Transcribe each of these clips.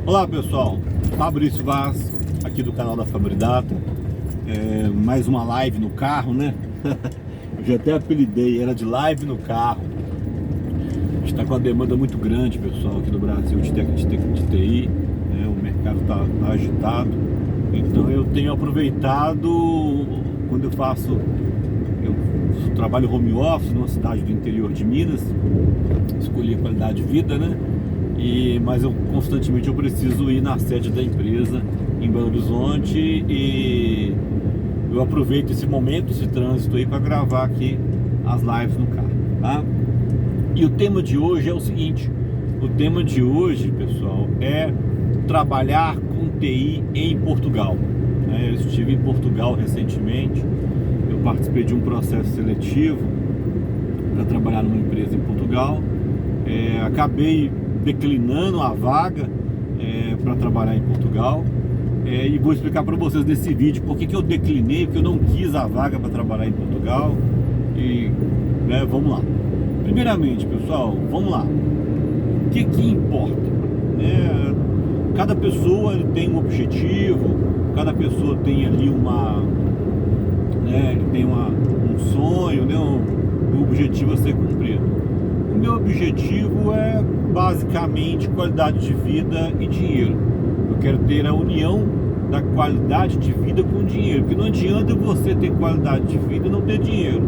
Olá pessoal, Fabrício Vaz, aqui do canal da Fabridata. Mais uma live no carro, né? Eu já até apelidei, era de live no carro. A gente está com uma demanda muito grande, pessoal, aqui no Brasil de TI, né? O mercado está agitado. Então eu tenho aproveitado, quando eu trabalho home office numa cidade do interior de Minas, escolhi a qualidade de vida, né? Mas constantemente eu preciso ir na sede da empresa em Belo Horizonte e eu aproveito esse momento, esse trânsito aí para gravar aqui as lives no carro, tá? E o tema de hoje é o seguinte: o tema de hoje, pessoal, é trabalhar com TI em Portugal. Eu estive em Portugal recentemente, eu participei de um processo seletivo para trabalhar numa empresa em Portugal. Acabei declinando a vaga para trabalhar em Portugal, e vou explicar para vocês nesse vídeo por que eu declinei, porque eu não quis a vaga para trabalhar em Portugal. Vamos lá. Primeiramente, pessoal, vamos lá. O que importa? Cada pessoa tem um objetivo, cada pessoa tem ali um sonho, né? Um objetivo a ser cumprido. O meu objetivo é basicamente qualidade de vida e dinheiro. Eu quero ter a união da qualidade de vida com o dinheiro, porque não adianta você ter qualidade de vida e não ter dinheiro.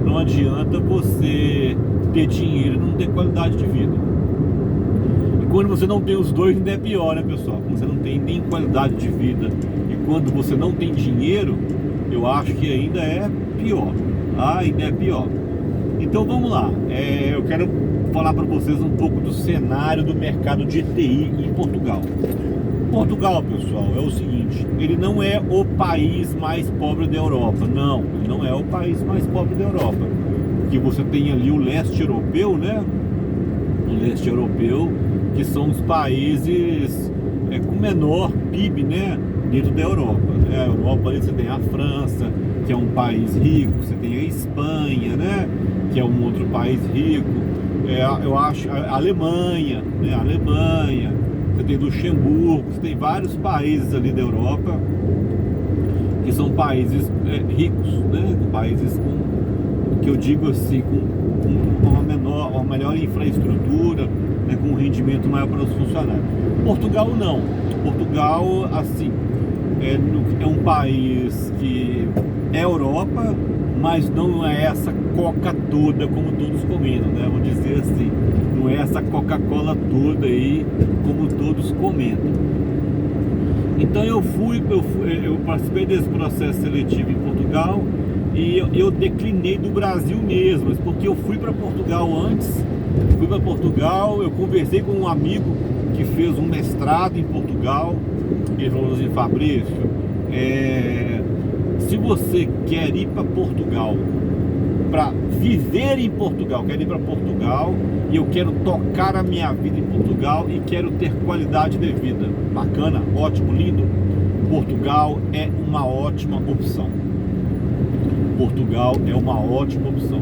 Não adianta você ter dinheiro e não ter qualidade de vida. E quando você não tem os dois, ainda é pior, né, pessoal? Quando você não tem nem qualidade de vida e quando você não tem dinheiro, eu acho que ainda é pior. Ainda é pior. Então vamos lá, eu quero falar para vocês um pouco do cenário do mercado de TI em Portugal. Portugal, pessoal, é o seguinte: ele não é o país mais pobre da Europa. Não, ele não é o país mais pobre da Europa. Porque você tem ali o leste europeu, né? O leste europeu, que são os países com menor PIB, né? Dentro da Europa. A Europa ali você tem a França, que é um país rico, você tem a Espanha, né? Que é um outro país rico. Eu acho a Alemanha, né? A Alemanha, você tem Luxemburgo, você tem vários países ali da Europa que são países ricos, né? Países com, que eu digo assim, com uma melhor infraestrutura, né? Com um rendimento maior para os funcionários. Portugal não. Portugal, assim, é um país que é Europa, mas não é essa coca toda como todos comentam, né? Vou dizer assim, não é essa Coca-Cola toda aí como todos comentam. Então eu participei desse processo seletivo em Portugal e eu declinei do Brasil mesmo, porque eu fui para Portugal antes. Fui para Portugal, eu conversei com um amigo que fez um mestrado em Portugal. Ele falou assim: Fabrício, se você quer ir para Portugal, para viver em Portugal, quero ir para Portugal e eu quero tocar a minha vida em Portugal e quero ter qualidade de vida, bacana, ótimo, lindo, Portugal é uma ótima opção. Portugal é uma ótima opção.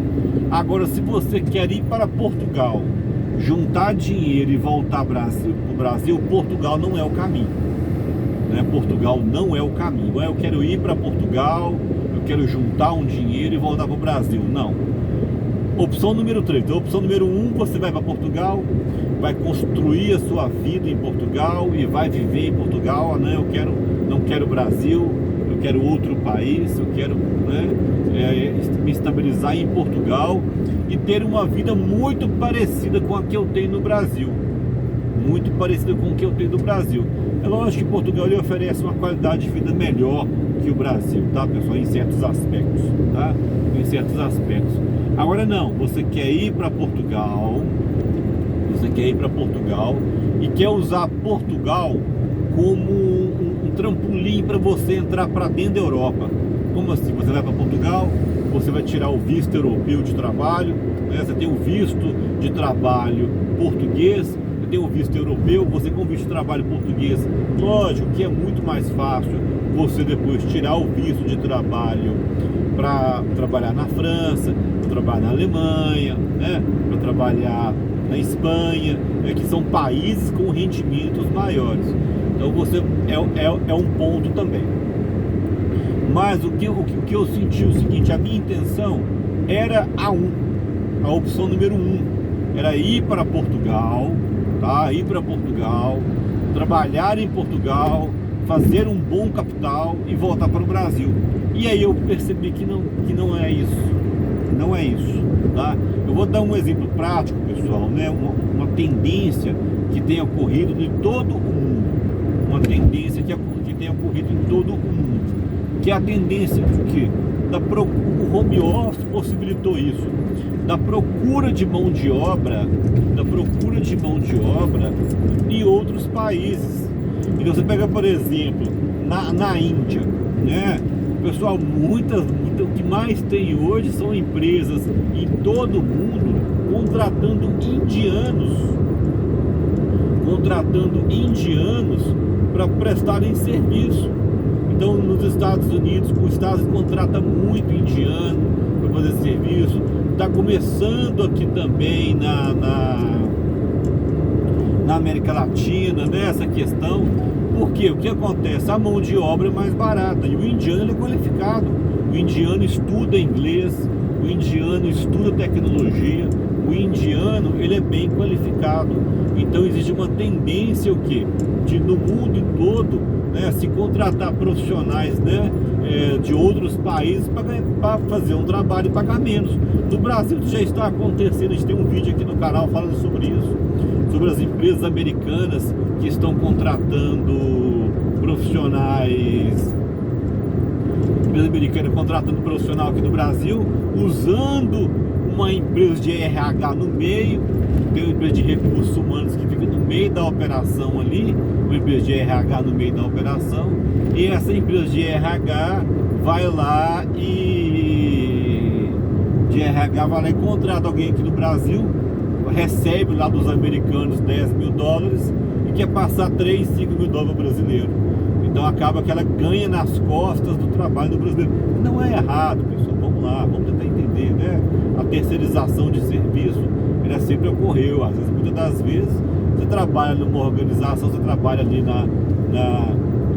Agora, se você quer ir para Portugal, juntar dinheiro e voltar para o Brasil, Portugal não é o caminho. Portugal não é o caminho. Eu quero ir para Portugal, eu quero juntar um dinheiro e voltar para o Brasil. Não. Opção número 3. Então, opção número 1, você vai para Portugal, vai construir a sua vida em Portugal e vai viver em Portugal. Não quero Brasil, eu quero outro país, eu quero me estabilizar em Portugal e ter uma vida muito parecida com a que eu tenho no Brasil. Muito parecida com o que eu tenho no Brasil. É lógico que Portugal ele oferece uma qualidade de vida melhor que o Brasil, tá, pessoal? Em certos aspectos, tá? Em certos aspectos. Agora não, você quer ir para Portugal, e quer usar Portugal como um trampolim para você entrar para dentro da Europa. Como assim? Você vai para Portugal, você vai tirar o visto europeu de trabalho, né? Você tem o visto de trabalho português, tem o visto europeu, você com visto de trabalho português, lógico que é muito mais fácil você depois tirar o visto de trabalho para trabalhar na França, para trabalhar na Alemanha, né? Para trabalhar na Espanha, que são países com rendimentos maiores. Então você é um ponto também. Mas o que eu senti é o seguinte: a minha intenção era a opção número 1, era ir para Portugal, tá? Ir para Portugal, trabalhar em Portugal, fazer um bom capital e voltar para o Brasil. E aí eu percebi que não é isso, não é isso, tá? Eu vou dar um exemplo prático, pessoal, né? Uma tendência que tem ocorrido em todo o mundo, uma tendência que tem ocorrido em todo o mundo, que é a tendência do quê? O home office possibilitou isso, da procura de mão de obra, em outros países. Então você pega, por exemplo, na Índia, né? Pessoal, o que mais tem hoje são empresas em todo o mundo contratando indianos para prestarem serviço. Então, nos Estados Unidos, o Estado contrata muito indiano para fazer serviço. Está começando aqui também na América Latina, né, essa questão. Porque o que acontece? A mão de obra é mais barata e o indiano ele é qualificado. O indiano estuda inglês, o indiano estuda tecnologia, o indiano ele é bem qualificado. Então existe uma tendência o quê? De no mundo todo, né, se contratar profissionais, né, de outros países para fazer um trabalho e pagar menos. No Brasil já está acontecendo, a gente tem um vídeo aqui no canal falando sobre isso, sobre as empresas americanas que estão contratando profissionais, empresa americana contratando profissional aqui no Brasil, usando uma empresa de RH no meio. Tem uma empresa de recursos humanos que fica no meio da operação ali, uma empresa de RH no meio da operação, e essa empresa de RH vai lá e contrata alguém aqui no Brasil, recebe lá dos americanos $10 mil e quer passar 3, 5 mil dólares para o brasileiro. Então acaba que ela ganha nas costas do trabalho do brasileiro. Não é errado, pessoal, vamos lá, vamos tentar entender, né? A terceirização de serviço, ela sempre ocorreu. Às vezes, muitas das vezes, você trabalha numa organização, você trabalha ali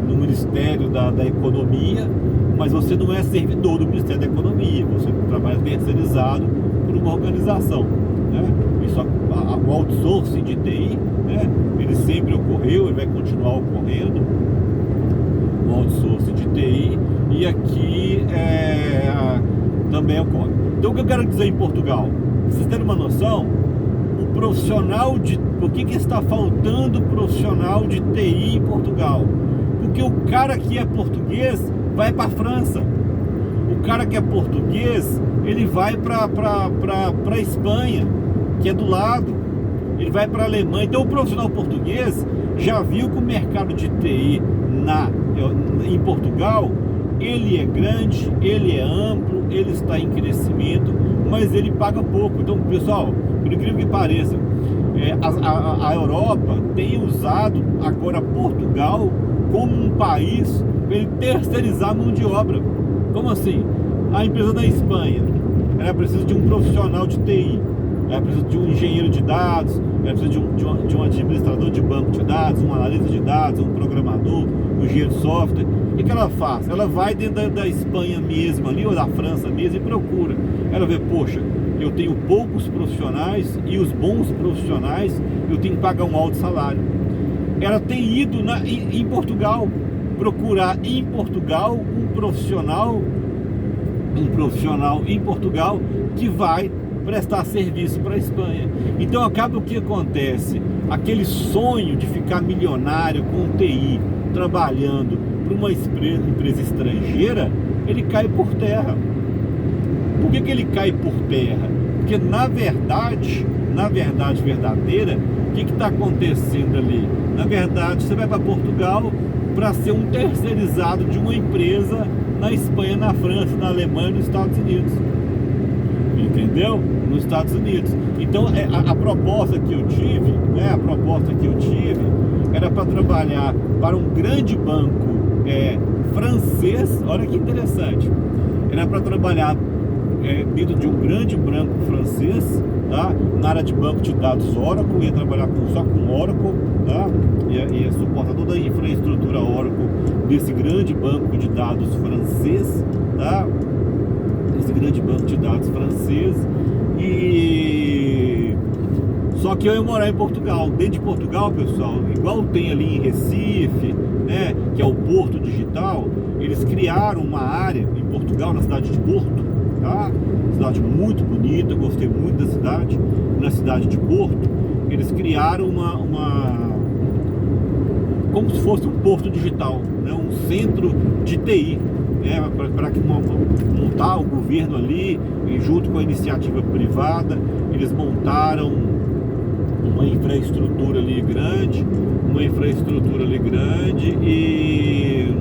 no Ministério da Economia, mas você não é servidor do Ministério da Economia, você trabalha terceirizado por uma organização, né? Isso, o outsourcing de TI, né? Ele sempre ocorreu, ele vai continuar ocorrendo, o outsourcing de TI, e aqui também ocorre. Então o que eu quero dizer em Portugal, pra vocês terem uma noção, o profissional por que está faltando profissional de TI em Portugal? Porque o cara que é português vai para a França, o cara que é português ele vai para a Espanha, que é do lado, ele vai para a Alemanha. Então o profissional português já viu que o mercado de TI em Portugal, ele é grande, ele é amplo, ele está em crescimento, mas ele paga pouco. Então, pessoal, por incrível que pareça, a Europa tem usado agora Portugal como um país para ele terceirizar a mão de obra. Como assim? A empresa da Espanha, ela precisa de um profissional de TI, ela precisa de um engenheiro de dados, ela precisa de um administrador de banco de dados, um analista de dados, um programador, um engenheiro de software. O que ela faz? Ela vai dentro da Espanha mesmo ali, ou da França mesmo, e procura. Ela vê, poxa, eu tenho poucos profissionais, e os bons profissionais eu tenho que pagar um alto salário. Ela tem ido em Portugal, procurar em Portugal um profissional em Portugal que vai prestar serviço para a Espanha. Então acaba o que acontece, aquele sonho de ficar milionário com TI, trabalhando para uma empresa estrangeira, ele cai por terra. Por que ele cai por terra? Porque na verdade verdadeira, o que está acontecendo ali? Na verdade, você vai para Portugal para ser um terceirizado de uma empresa na Espanha, na França, na Alemanha, nos Estados Unidos. Entendeu? Nos Estados Unidos. Então a proposta que eu tive, né, era para trabalhar para um grande banco francês. Olha que interessante. Era para trabalhar dentro de um grande banco francês, tá? Na área de banco de dados Oracle, ia trabalhar só com Oracle, tá? Ia suportar toda a infraestrutura Oracle desse grande banco de dados francês, tá? Esse grande banco de dados francês. E só que eu ia morar em Portugal. Dentro de Portugal, pessoal, igual tem ali em Recife, né, que é o Porto Digital, eles criaram uma área em Portugal, na cidade de Porto, tá? Cidade muito bonita, gostei muito da cidade. Na cidade de Porto, eles criaram como se fosse um porto digital, né? Um centro de TI, né? Para montar o governo ali, e junto com a iniciativa privada, eles montaram uma infraestrutura ali grande, e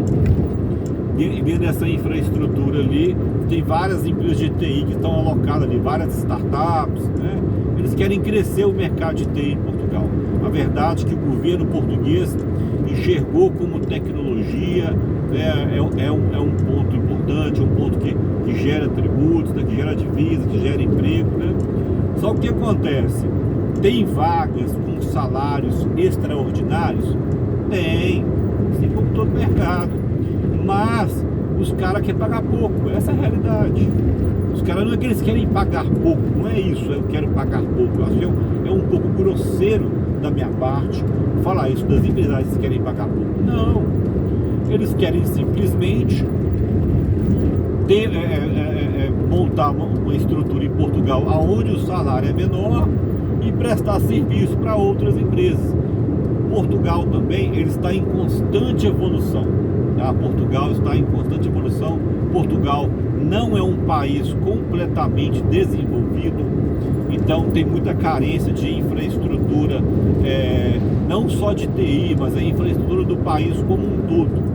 dentro dessa infraestrutura ali tem várias empresas de TI que estão alocadas ali, várias startups, né? Eles querem crescer o mercado de TI em Portugal. A verdade é que o governo português enxergou como tecnologia, né, é um ponto importante, um ponto que gera tributos, né, que gera divisas, que gera emprego, né? Só que o que acontece? Tem vagas com salários extraordinários? Tem, assim como todo mercado. Mas os caras querem pagar pouco, essa é a realidade. Os caras não é que eles querem pagar pouco, não é isso, eu quero pagar pouco. Eu acho que é um pouco grosseiro da minha parte falar isso das empresários que querem pagar pouco. Não, eles querem simplesmente montar uma estrutura em Portugal onde o salário é menor e prestar serviço para outras empresas. Portugal também, ele está em constante evolução, tá? Portugal está em constante evolução. Portugal não é um país completamente desenvolvido, então tem muita carência de infraestrutura, não só de TI, mas a infraestrutura do país como um todo.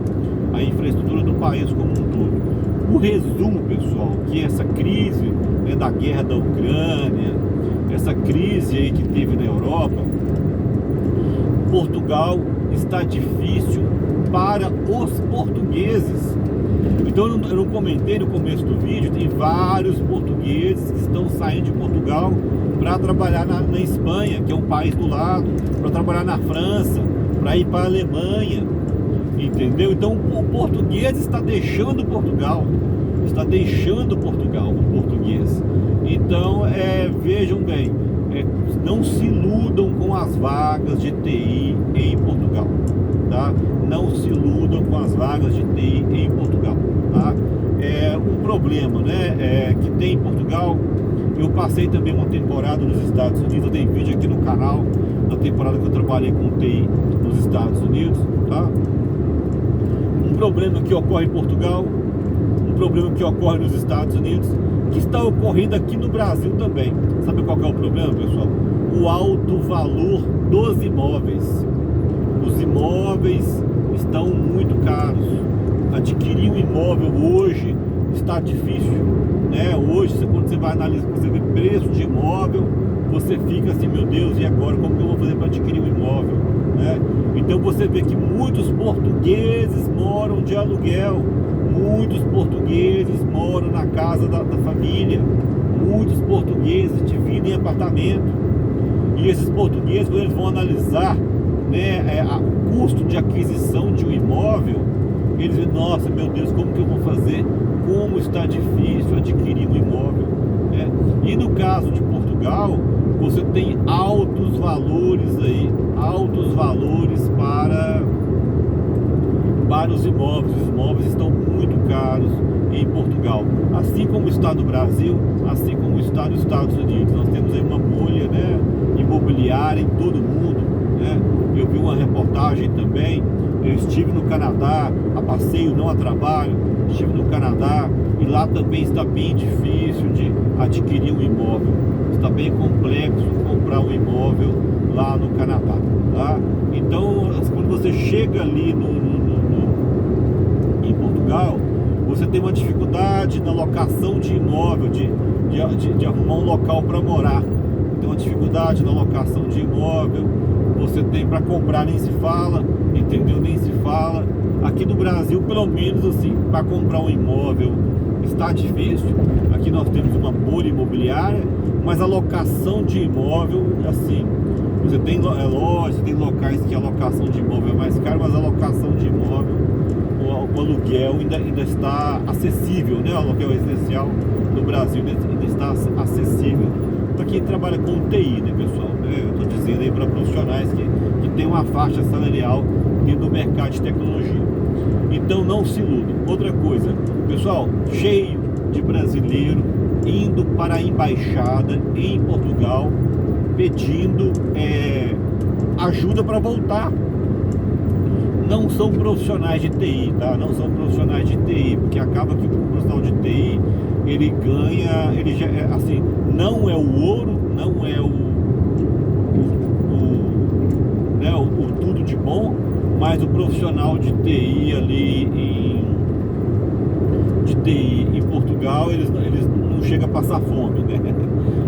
A infraestrutura do país como um todo. O resumo, pessoal, que essa crise, né, da guerra da Ucrânia, essa crise aí que teve na Europa, Portugal está difícil para os portugueses. Então eu não comentei no começo do vídeo, tem vários portugueses que estão saindo de Portugal para trabalhar na Espanha, que é um país do lado, para trabalhar na França, para ir para a Alemanha, entendeu? Então o português está deixando Portugal, o português. Então vejam bem, não se iludam com as vagas de TI em Portugal, tá? Não se iludam com as vagas de TI em Portugal, tá? Um problema, né, que tem em Portugal. Eu passei também uma temporada nos Estados Unidos, eu tenho vídeo aqui no canal da temporada que eu trabalhei com TI nos Estados Unidos, tá? Um problema que ocorre em Portugal, um problema que ocorre nos Estados Unidos, que está ocorrendo aqui no Brasil também. Sabe qual que é o problema, pessoal? O alto valor dos imóveis. Os imóveis estão muito caros. Adquirir um imóvel hoje está difícil, né? Hoje, quando você vai analisar, você vê preço de imóvel, você fica assim, meu Deus, e agora como que eu vou fazer para adquirir um imóvel, né? Então você vê que muitos portugueses moram de aluguel, muitos portugueses moram na casa da família, muitos portugueses dividem apartamento. E esses portugueses, quando eles vão analisar, né, o custo de aquisição de um imóvel, eles dizem, nossa, meu Deus, como que eu vou fazer? Como está difícil adquirir um imóvel, né? E no caso de Portugal, você tem altos valores aí, altos valores para os imóveis. Os imóveis estão muito caros em Portugal, assim como está no Brasil, assim como está nos Estados Unidos. Nós temos aí uma bolha, né, imobiliária em todo mundo, né? Eu vi uma reportagem também, eu estive no Canadá, a passeio, não a trabalho, estive no Canadá, e lá também está bem difícil de adquirir um imóvel, está bem complexo comprar um imóvel lá no Canadá, tá? Então, quando você chega ali em Portugal, você tem uma dificuldade na locação de imóvel, de arrumar um local para morar. Tem uma dificuldade na locação de imóvel. Você tem para comprar, nem se fala, entendeu? Nem se fala. Aqui no Brasil, pelo menos assim, para comprar um imóvel está difícil. Aqui nós temos uma bolha imobiliária, mas a locação de imóvel, assim, você tem lojas, tem locais que a locação de imóvel é mais cara, mas a locação de imóvel, o aluguel ainda está acessível, né? O aluguel residencial no Brasil ainda está acessível para quem trabalha com TI, né, pessoal? Eu estou dizendo aí para profissionais que tem uma faixa salarial dentro do mercado de tecnologia. Então não se iludam. Outra coisa, pessoal, cheio de brasileiro indo para a embaixada em Portugal pedindo ajuda para voltar. Não são profissionais de TI, tá? Não são profissionais de TI, porque acaba que o profissional de TI ele ganha, ele já assim, não é o ouro, não é o tudo de bom, mas o profissional de TI ali em Portugal, eles não chegam a passar fome, né?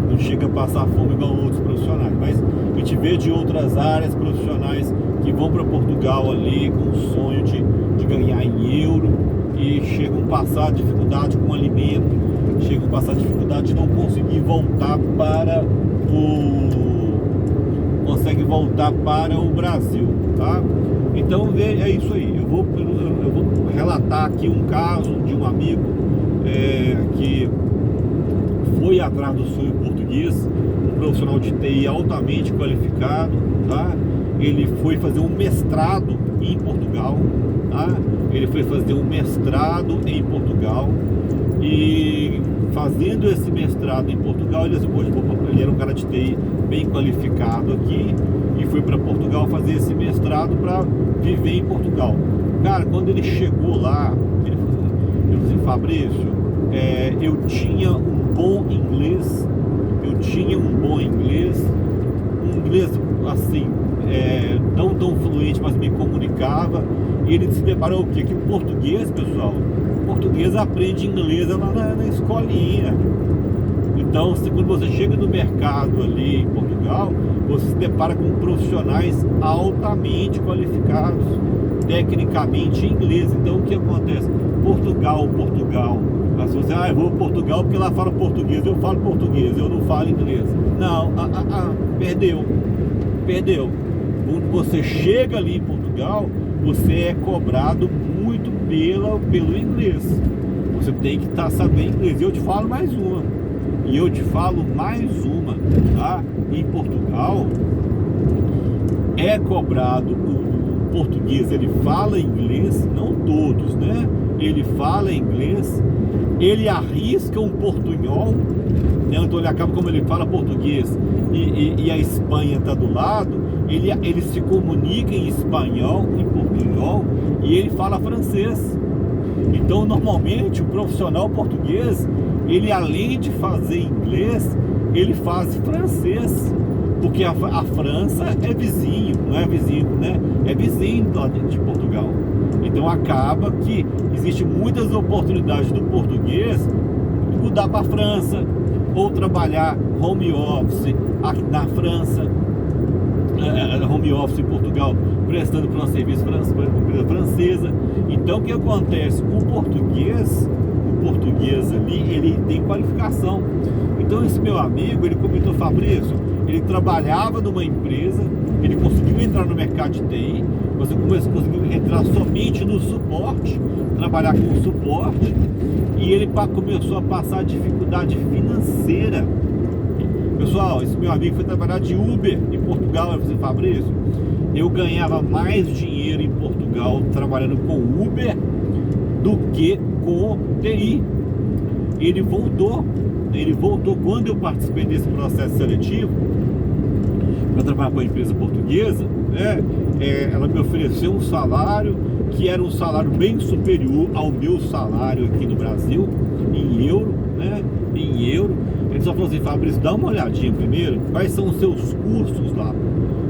Não chega a passar fome igual outros profissionais, mas a gente vê de outras áreas profissionais que vão para Portugal ali com o sonho de ganhar em euro e chegam a passar dificuldade com alimento, chegam a passar dificuldade de não conseguir voltar para o Brasil, tá? Então é isso aí. Eu vou relatar aqui um caso de um amigo que foi atrás do sonho português, um profissional de TI altamente qualificado, tá? Ele foi fazer um mestrado em Portugal, tá? Ele foi fazer um mestrado em Portugal e fazendo esse mestrado em Portugal, ele era um cara de TI bem qualificado aqui e foi para Portugal fazer esse mestrado para viver em Portugal. Cara, quando ele chegou lá, ele falou assim, Fabrício, eu tinha um bom inglês, um inglês assim, não tão fluente, mas me comunicava, e ele se deparou o quê? Que o português, pessoal, aprende inglês lá na escolinha. Então, quando você chega no mercado ali em Portugal, você se depara com profissionais altamente qualificados, tecnicamente em inglês. Então, o que acontece? Portugal. As pessoas dizem, eu vou para Portugal porque lá fala português, eu falo português, eu não falo inglês. Não, perdeu. Quando você chega ali em Portugal, você é cobrado muito pelo inglês. Você tem que estar sabendo inglês. E eu te falo mais uma. Tá? Em Portugal é cobrado o português, ele fala inglês, não todos, né? Ele fala inglês, ele arrisca um portunhol, né? Então ele acaba, como ele fala português e a Espanha está do lado, ele se comunica em espanhol, em portunhol, e ele fala francês. Então normalmente o profissional português, ele além de fazer inglês, ele faz francês, porque a França é vizinho, não é vizinho, né? É vizinho lá dentro de Portugal. Então acaba que existe muitas oportunidades do português mudar para a França ou trabalhar home office na França, home office em Portugal, prestando para um serviço para uma empresa francesa. Então o que acontece? O português ali, ele tem qualificação. Então esse meu amigo, ele comentou, Fabrício, ele trabalhava numa empresa, ele conseguiu entrar no mercado de TI, você conseguiu entrar somente no suporte, trabalhar com suporte, e ele começou a passar dificuldade financeira. Pessoal, esse meu amigo foi trabalhar de Uber em Portugal. Ele falou assim, Fabrício, eu ganhava mais dinheiro em Portugal trabalhando com Uber do que com TI. Ele voltou quando eu participei desse processo seletivo para trabalhar com a empresa portuguesa, né? Ela me ofereceu um salário que era um salário bem superior ao meu salário aqui no Brasil, em euro, né? Em euro. Ele só falou assim, Fabrício, dá uma olhadinha primeiro, quais são os seus custos lá,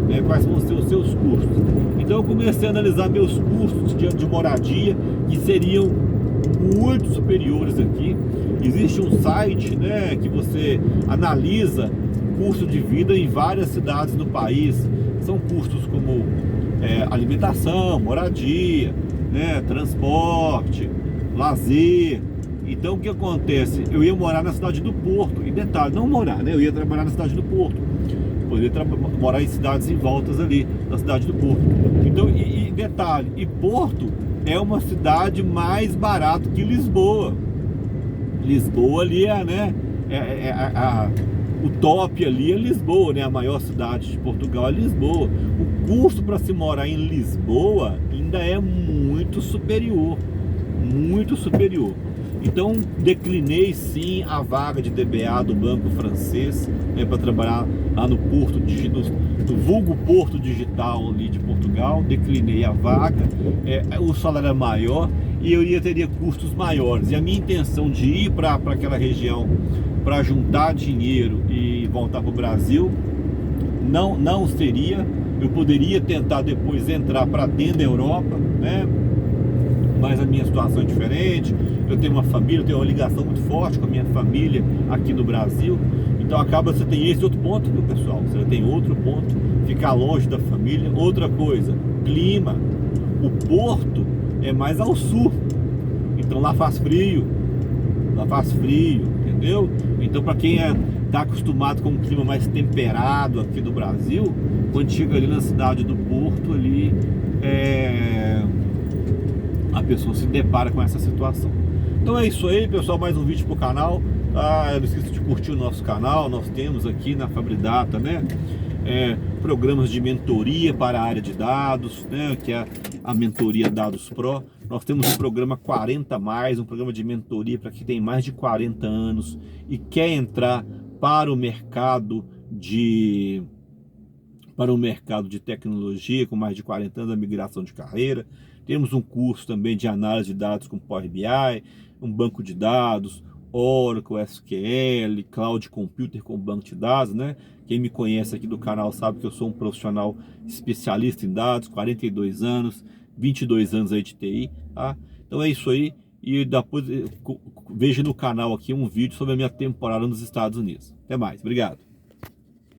né? Quais são os seus custos. Então eu comecei a analisar meus custos de moradia, que seriam muito superiores aqui. Existe um site, né, que você analisa custo de vida em várias cidades do país. São custos como alimentação, moradia, né, transporte, lazer, Então o que acontece? Eu ia morar na cidade do Porto, e detalhe, não morar, né? Eu ia trabalhar na cidade do Porto. Poderia morar em cidades em voltas ali da cidade do Porto. Então, e detalhe, e Porto é uma cidade mais barata que Lisboa. Lisboa ali é, né? O top ali é Lisboa, né? A maior cidade de Portugal é Lisboa. O custo para se morar em Lisboa ainda é muito superior. Muito superior. Então declinei sim a vaga de DBA do Banco Francês, né, para trabalhar lá no Porto, no vulgo Porto Digital ali de Portugal. Declinei a vaga, o salário era maior e eu teria custos maiores. E a minha intenção de ir para aquela região para juntar dinheiro e voltar para o Brasil não seria. Eu poderia tentar depois entrar para dentro da Europa, né? Mas a minha situação é diferente. Eu tenho uma família, eu tenho uma ligação muito forte com a minha família aqui no Brasil. Então acaba, você tem esse outro ponto, viu, pessoal? Você tem outro ponto, ficar longe da família. Outra coisa, clima. O Porto é mais ao sul, então lá faz frio, entendeu? Então para quem tá acostumado com um clima mais temperado aqui do Brasil, quando chega ali na cidade do Porto ali, a pessoa se depara com essa situação. Então é isso aí, pessoal, mais um vídeo pro canal. Não esqueça de curtir o nosso canal. Nós temos aqui na Fabridata, né, programas de mentoria para a área de dados, né, que é a mentoria Dados Pro. Nós temos o programa 40 mais, um programa de mentoria para quem tem mais de 40 anos e quer entrar para o mercado de tecnologia, com mais de 40 anos, a migração de carreira. Temos um curso também de análise de dados com Power BI, um banco de dados, Oracle, SQL, Cloud Computer com banco de dados, né? Quem me conhece aqui do canal sabe que eu sou um profissional especialista em dados, 42 anos, 22 anos aí de TI, tá? Então é isso aí, e depois veja no canal aqui um vídeo sobre a minha temporada nos Estados Unidos. Até mais, obrigado.